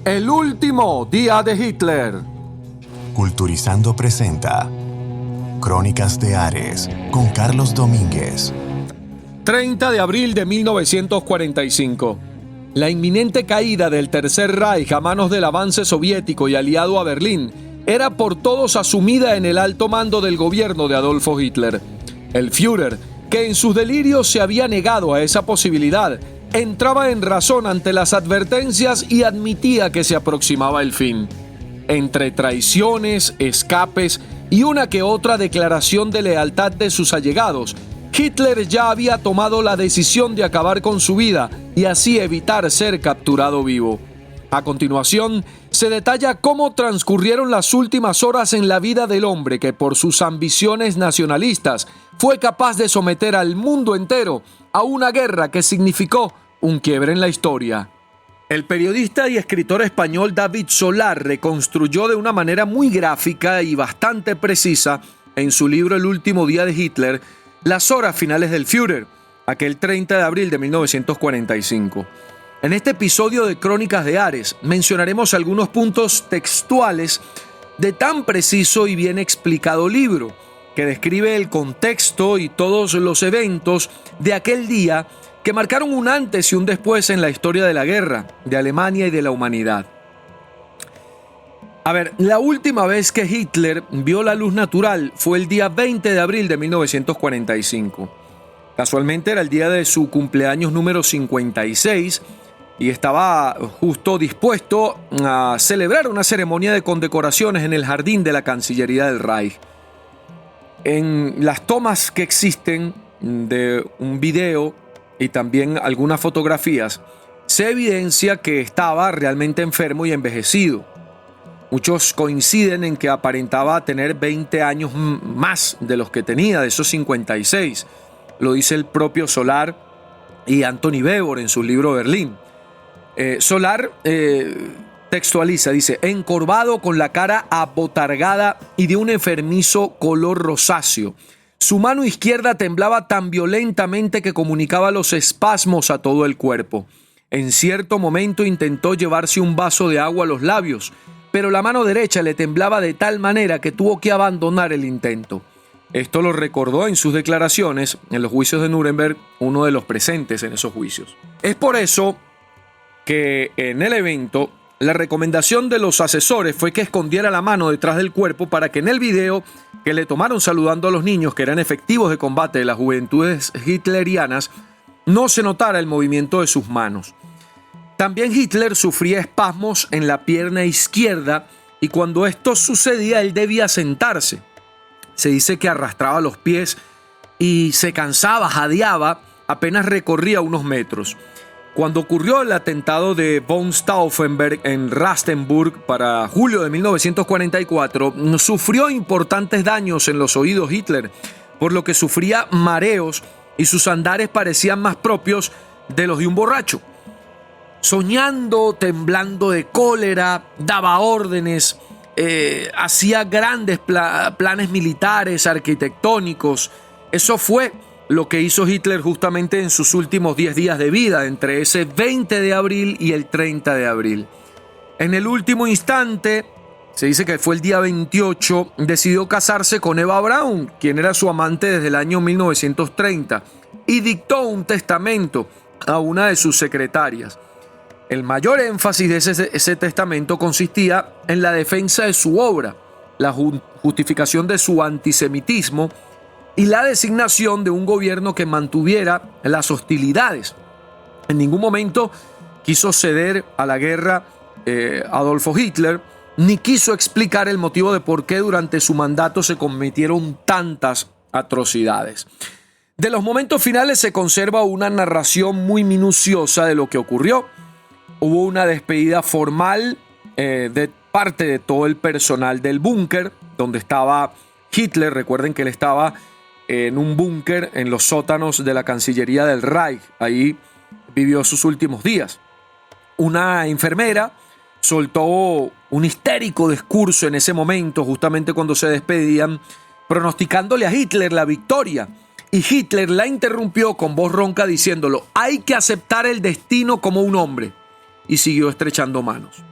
El último día de Hitler. Culturizando presenta Crónicas de Ares con Carlos Domínguez. 30 de abril de 1945. La inminente caída del Tercer Reich a manos del avance soviético y aliado a Berlín era por todos asumida en el alto mando del gobierno de Adolfo Hitler. El Führer, que en sus delirios se había negado a esa posibilidad, entraba en razón ante las advertencias y admitía que se aproximaba el fin. Entre traiciones, escapes y una que otra declaración de lealtad de sus allegados, Hitler ya había tomado la decisión de acabar con su vida y así evitar ser capturado vivo. A continuación, se detalla cómo transcurrieron las últimas horas en la vida del hombre que por sus ambiciones nacionalistas fue capaz de someter al mundo entero a una guerra que significó un quiebre en la historia. El periodista y escritor español David Solar reconstruyó de una manera muy gráfica y bastante precisa en su libro El último día de Hitler las horas finales del Führer, aquel 30 de abril de 1945. En este episodio de Crónicas de Ares mencionaremos algunos puntos textuales de tan preciso y bien explicado libro, que describe el contexto y todos los eventos de aquel día que marcaron un antes y un después en la historia de la guerra, de Alemania y de la humanidad. La última vez que Hitler vio la luz natural fue el día 20 de abril de 1945. Casualmente era el día de su cumpleaños número 56 y estaba justo dispuesto a celebrar una ceremonia de condecoraciones en el jardín de la Cancillería del Reich. En las tomas que existen de un video y también algunas fotografías, se evidencia que estaba realmente enfermo y envejecido. Muchos coinciden en que aparentaba tener 20 años más de los que tenía, de esos 56. Lo dice el propio Solar y Anthony Weber en su libro Berlín. Solar textualiza, dice: encorvado con la cara abotargada y de un enfermizo color rosáceo. Su mano izquierda temblaba tan violentamente que comunicaba los espasmos a todo el cuerpo. En cierto momento intentó llevarse un vaso de agua a los labios, pero la mano derecha le temblaba de tal manera que tuvo que abandonar el intento. Esto lo recordó en sus declaraciones en los juicios de Nuremberg, uno de los presentes en esos juicios. Es por eso que en el evento la recomendación de los asesores fue que escondiera la mano detrás del cuerpo para que en el video que le tomaron saludando a los niños que eran efectivos de combate de las juventudes hitlerianas no se notara el movimiento de sus manos. También Hitler sufría espasmos en la pierna izquierda y cuando esto sucedía él debía sentarse. Se dice que arrastraba los pies y se cansaba, jadeaba, apenas recorría unos metros. Cuando ocurrió el atentado de von Stauffenberg en Rastenburg para julio de 1944, sufrió importantes daños en los oídos Hitler, por lo que sufría mareos y sus andares parecían más propios de los de un borracho. Soñando, temblando de cólera, daba órdenes, hacía grandes planes militares, arquitectónicos. Eso fue lo que hizo Hitler justamente en sus últimos 10 días de vida, entre ese 20 de abril y el 30 de abril. En el último instante, se dice que fue el día 28, decidió casarse con Eva Braun, quien era su amante desde el año 1930, y dictó un testamento a una de sus secretarias. El mayor énfasis de ese testamento consistía en la defensa de su obra, la justificación de su antisemitismo y la designación de un gobierno que mantuviera las hostilidades. En ningún momento quiso ceder a la guerra Adolfo Hitler, ni quiso explicar el motivo de por qué durante su mandato se cometieron tantas atrocidades. De los momentos finales se conserva una narración muy minuciosa de lo que ocurrió. Hubo una despedida formal de parte de todo el personal del búnker donde estaba Hitler. Recuerden que él estaba en un búnker en los sótanos de la Cancillería del Reich. Ahí vivió sus últimos días. Una enfermera soltó un histérico discurso en ese momento, justamente cuando se despedían, pronosticándole a Hitler la victoria. Y Hitler la interrumpió con voz ronca diciéndolo: hay que aceptar el destino como un hombre. Y siguió estrechando manos.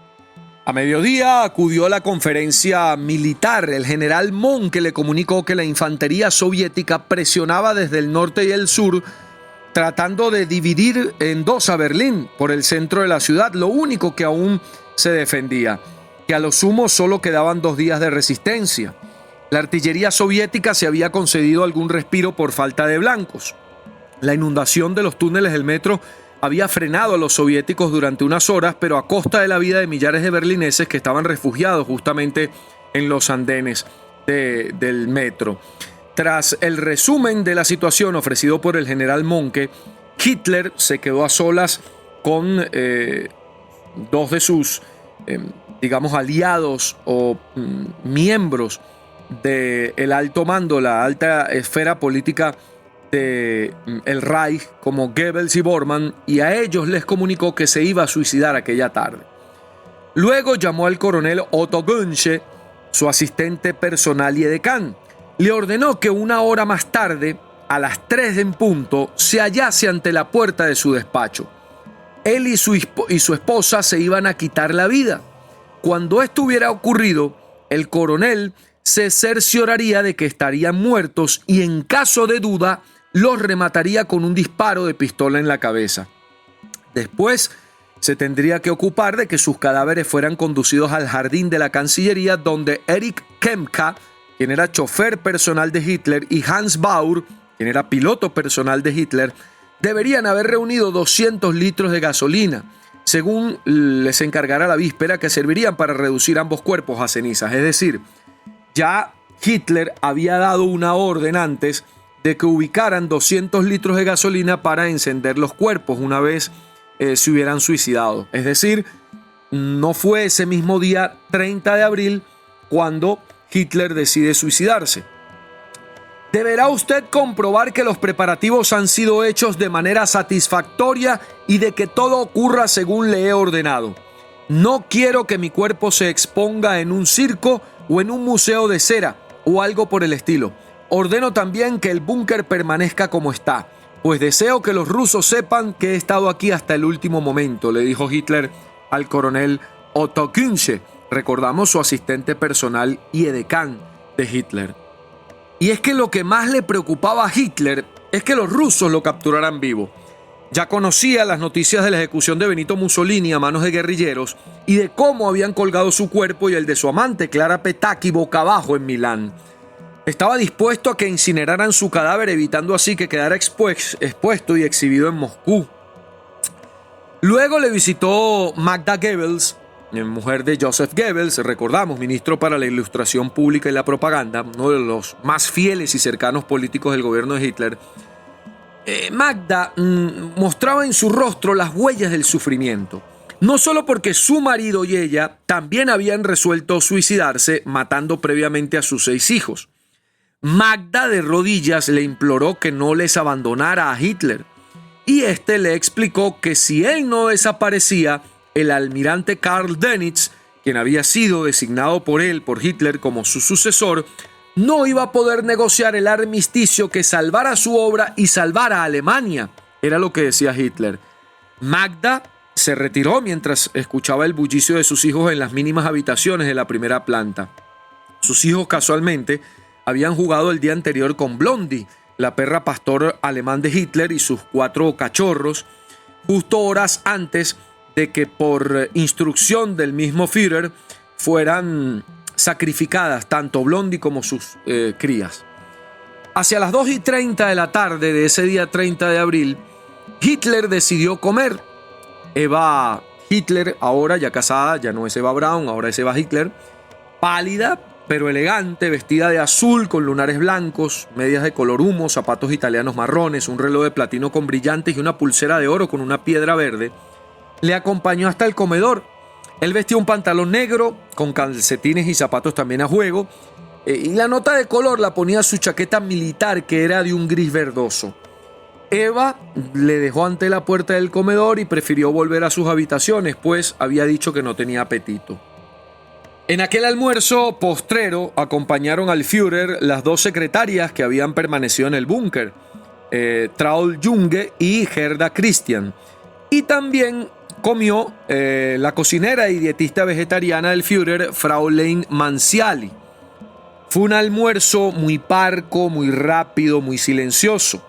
A mediodía acudió a la conferencia militar. El general Monk le comunicó que la infantería soviética presionaba desde el norte y el sur, tratando de dividir en dos a Berlín por el centro de la ciudad, lo único que aún se defendía, que a lo sumo solo quedaban 2 días de resistencia. La artillería soviética se había concedido algún respiro por falta de blancos. La inundación de los túneles del metro había frenado a los soviéticos durante unas horas, pero a costa de la vida de millares de berlineses que estaban refugiados justamente en los andenes del metro. Tras el resumen de la situación ofrecido por el general Monke, Hitler se quedó a solas con 2 de sus, aliados o miembros del alto mando, la alta esfera política del Reich, como Goebbels y Bormann, y a ellos les comunicó que se iba a suicidar aquella tarde. Luego llamó al coronel Otto Günsche, su asistente personal y edecán. Le ordenó que 1 hora más tarde, a las 3 en punto, se hallase ante la puerta de su despacho. Él y su esposa se iban a quitar la vida. Cuando esto hubiera ocurrido, el coronel se cercioraría de que estarían muertos y, en caso de duda, los remataría con un disparo de pistola en la cabeza. Después se tendría que ocupar de que sus cadáveres fueran conducidos al jardín de la Cancillería, donde Erich Kempka, quien era chofer personal de Hitler, y Hans Baur, quien era piloto personal de Hitler, deberían haber reunido 200 litros de gasolina, según les encargara la víspera, que servirían para reducir ambos cuerpos a cenizas. Es decir, ya Hitler había dado una orden antes de que ubicaran 200 litros de gasolina para encender los cuerpos una vez se hubieran suicidado. Es decir, no fue ese mismo día 30 de abril cuando Hitler decide suicidarse. Deberá usted comprobar que los preparativos han sido hechos de manera satisfactoria y de que todo ocurra según le he ordenado. No quiero que mi cuerpo se exponga en un circo o en un museo de cera o algo por el estilo. Ordeno también que el búnker permanezca como está, pues deseo que los rusos sepan que he estado aquí hasta el último momento, le dijo Hitler al coronel Otto Günsche, recordamos, su asistente personal y edecán de Hitler. Y es que lo que más le preocupaba a Hitler es que los rusos lo capturaran vivo. Ya conocía las noticias de la ejecución de Benito Mussolini a manos de guerrilleros y de cómo habían colgado su cuerpo y el de su amante Clara Petacchi boca abajo en Milán. Estaba dispuesto a que incineraran su cadáver, evitando así que quedara expuesto y exhibido en Moscú. Luego le visitó Magda Goebbels, mujer de Joseph Goebbels, recordamos, ministro para la Ilustración Pública y la Propaganda, uno de los más fieles y cercanos políticos del gobierno de Hitler. Magda mostraba en su rostro las huellas del sufrimiento, no solo porque su marido y ella también habían resuelto suicidarse, matando previamente a sus 6 hijos. Magda de rodillas le imploró que no les abandonara a Hitler, y este le explicó que si él no desaparecía, el almirante Karl Dönitz, quien había sido designado por Hitler como su sucesor, no iba a poder negociar el armisticio que salvara su obra y salvara a Alemania. Era lo que decía Hitler. Magda se retiró mientras escuchaba el bullicio de sus hijos en las mínimas habitaciones de la primera planta. Sus hijos casualmente habían jugado el día anterior con Blondie, la perra pastor alemán de Hitler, y sus 4 cachorros, justo horas antes de que por instrucción del mismo Führer fueran sacrificadas tanto Blondie como sus crías. Hacia las 2:30 de la tarde de ese día 30 de abril, Hitler decidió comer. Eva Hitler, ahora ya casada, ya no es Eva Braun, ahora es Eva Hitler, pálida pero elegante, vestida de azul con lunares blancos, medias de color humo, zapatos italianos marrones, un reloj de platino con brillantes y una pulsera de oro con una piedra verde, le acompañó hasta el comedor. Él vestía un pantalón negro con calcetines y zapatos también a juego, y la nota de color la ponía su chaqueta militar, que era de un gris verdoso. Eva le dejó ante la puerta del comedor y prefirió volver a sus habitaciones, pues había dicho que no tenía apetito. En aquel almuerzo postrero acompañaron al Führer las 2 secretarias que habían permanecido en el búnker, Traul Junge y Gerda Christian, y también comió la cocinera y dietista vegetariana del Führer, Fraulein Manziali. Fue un almuerzo muy parco, muy rápido, muy silencioso.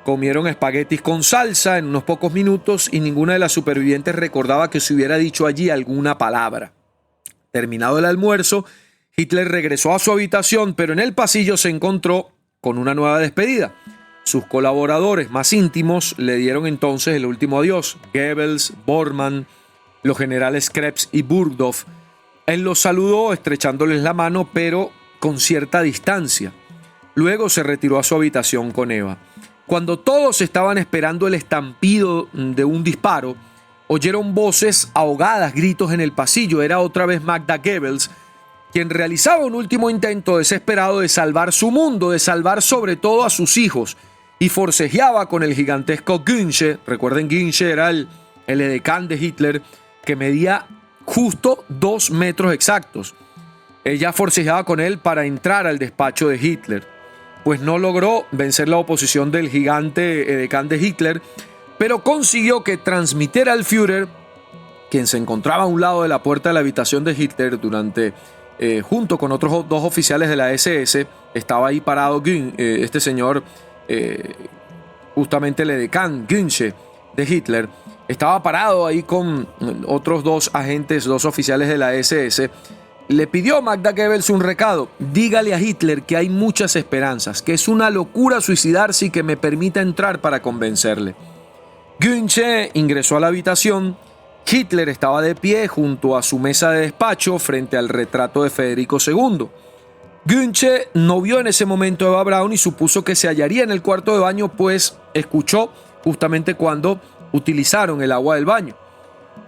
Comieron espaguetis con salsa en unos pocos minutos y ninguna de las supervivientes recordaba que se hubiera dicho allí alguna palabra. Terminado el almuerzo, Hitler regresó a su habitación, pero en el pasillo se encontró con una nueva despedida. Sus colaboradores más íntimos le dieron entonces el último adiós. Goebbels, Bormann, los generales Krebs y Burgdorf. Él los saludó estrechándoles la mano, pero con cierta distancia. Luego se retiró a su habitación con Eva. Cuando todos estaban esperando el estampido de un disparo, oyeron voces ahogadas, gritos en el pasillo. Era otra vez Magda Goebbels, quien realizaba un último intento desesperado de salvar su mundo, de salvar sobre todo a sus hijos, y forcejeaba con el gigantesco Gönczi. Recuerden, Gönczi era el edecán de Hitler, que medía justo 2 metros exactos. Ella forcejeaba con él para entrar al despacho de Hitler. Pues no logró vencer la oposición del gigante edecán de Hitler, pero consiguió que transmitiera al Führer, quien se encontraba a un lado de la puerta de la habitación de Hitler junto con otros 2 oficiales de la SS. Estaba ahí parado este señor, justamente el edecán Gönczi de Hitler, estaba parado ahí con otros 2 agentes, 2 oficiales de la SS. Le pidió a Magda Goebbels un recado: dígale a Hitler que hay muchas esperanzas, que es una locura suicidarse y que me permita entrar para convencerle. Gönczi ingresó a la habitación. Hitler estaba de pie junto a su mesa de despacho frente al retrato de Federico II. Gönczi no vio en ese momento a Eva Braun y supuso que se hallaría en el cuarto de baño, pues escuchó justamente cuando utilizaron el agua del baño.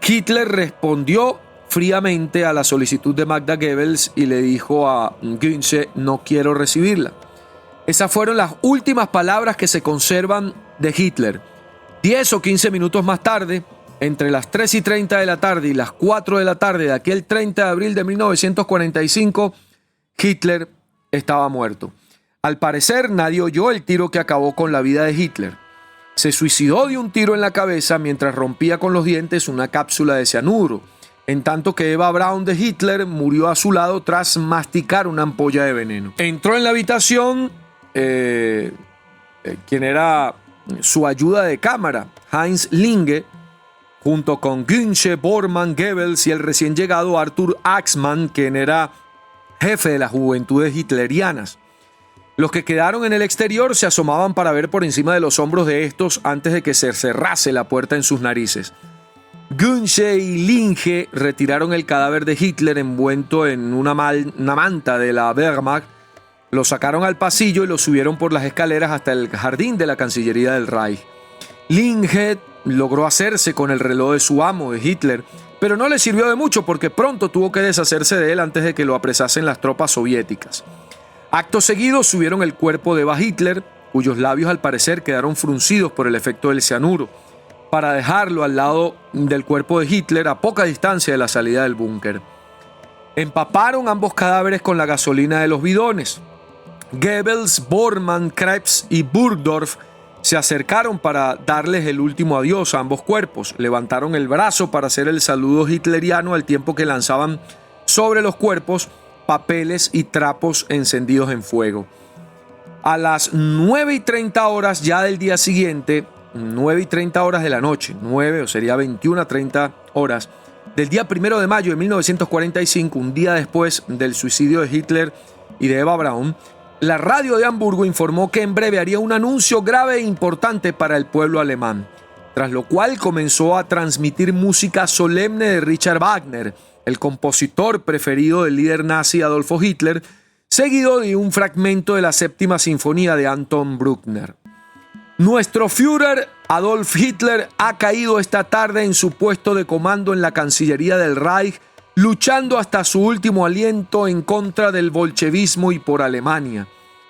Hitler respondió fríamente a la solicitud de Magda Goebbels y le dijo a Gönczi: no quiero recibirla. Esas fueron las últimas palabras que se conservan de Hitler. 10 o 15 minutos más tarde, entre las 3:30 de la tarde y las 4 de la tarde de aquel 30 de abril de 1945, Hitler estaba muerto. Al parecer, nadie oyó el tiro que acabó con la vida de Hitler. Se suicidó de un tiro en la cabeza mientras rompía con los dientes una cápsula de cianuro, en tanto que Eva Braun de Hitler murió a su lado tras masticar una ampolla de veneno. Entró en la habitación quien era su ayuda de cámara, Heinz Linge, junto con Gönczi, Bormann, Goebbels y el recién llegado Arthur Axmann, quien era jefe de las juventudes hitlerianas. Los que quedaron en el exterior se asomaban para ver por encima de los hombros de estos antes de que se cerrase la puerta en sus narices. Gönczi y Linge retiraron el cadáver de Hitler envuelto en una manta de la Wehrmacht, lo sacaron al pasillo y lo subieron por las escaleras hasta el jardín de la Cancillería del Reich. Linge logró hacerse con el reloj de su amo, de Hitler, pero no le sirvió de mucho porque pronto tuvo que deshacerse de él antes de que lo apresasen las tropas soviéticas. Acto seguido subieron el cuerpo de Eva Hitler, cuyos labios al parecer quedaron fruncidos por el efecto del cianuro, para dejarlo al lado del cuerpo de Hitler a poca distancia de la salida del búnker. Empaparon ambos cadáveres con la gasolina de los bidones. Goebbels, Bormann, Krebs y Burgdorf se acercaron para darles el último adiós a ambos cuerpos. Levantaron el brazo para hacer el saludo hitleriano al tiempo que lanzaban sobre los cuerpos papeles y trapos encendidos en fuego. A las 9:30 horas ya del día siguiente, 9:30 horas de la noche, 9 o sería 21:30 horas del día 1 de mayo de 1945, un día después del suicidio de Hitler y de Eva Braun, la radio de Hamburgo informó que en breve haría un anuncio grave e importante para el pueblo alemán, tras lo cual comenzó a transmitir música solemne de Richard Wagner, el compositor preferido del líder nazi Adolfo Hitler, seguido de un fragmento de la séptima sinfonía de Anton Bruckner. Nuestro Führer Adolf Hitler ha caído esta tarde en su puesto de comando en la Cancillería del Reich, luchando hasta su último aliento en contra del bolchevismo y por Alemania,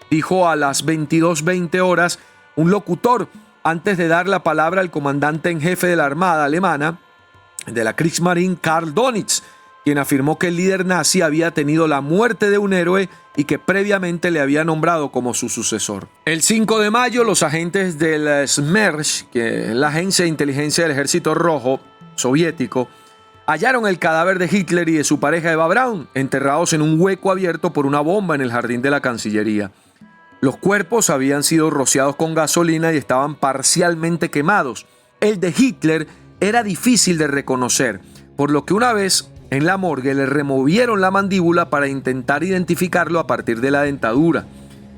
dijo a las 22:20 horas un locutor antes de dar la palabra al comandante en jefe de la Armada alemana, de la Kriegsmarine, Karl Donitz, quien afirmó que el líder nazi había tenido la muerte de un héroe y que previamente le había nombrado como su sucesor. El 5 de mayo, los agentes del SMERSH, que es la agencia de inteligencia del Ejército Rojo, soviético, hallaron el cadáver de Hitler y de su pareja Eva Braun, enterrados en un hueco abierto por una bomba en el jardín de la Cancillería. Los cuerpos habían sido rociados con gasolina y estaban parcialmente quemados. El de Hitler era difícil de reconocer, por lo que una vez en la morgue le removieron la mandíbula para intentar identificarlo a partir de la dentadura.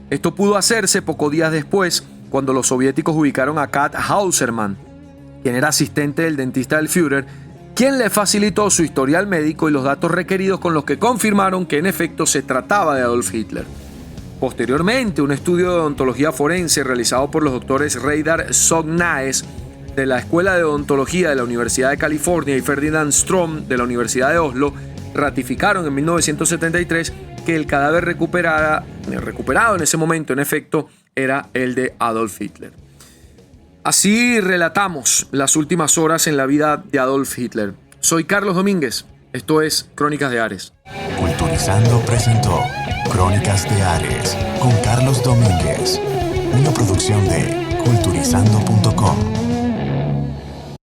Esto pudo hacerse pocos días después, cuando los soviéticos ubicaron a Kat Hausermann, quien era asistente del dentista del Führer, quien le facilitó su historial médico y los datos requeridos con los que confirmaron que en efecto se trataba de Adolf Hitler. Posteriormente, un estudio de odontología forense realizado por los doctores Reidar Sognaes de la Escuela de Odontología de la Universidad de California y Ferdinand Strom de la Universidad de Oslo ratificaron en 1973 que el cadáver recuperado en ese momento, en efecto, era el de Adolf Hitler. Así relatamos las últimas horas en la vida de Adolf Hitler. Soy Carlos Domínguez. Esto es Crónicas de Ares. Culturizando presentó Crónicas de Ares con Carlos Domínguez, una producción de culturizando.com.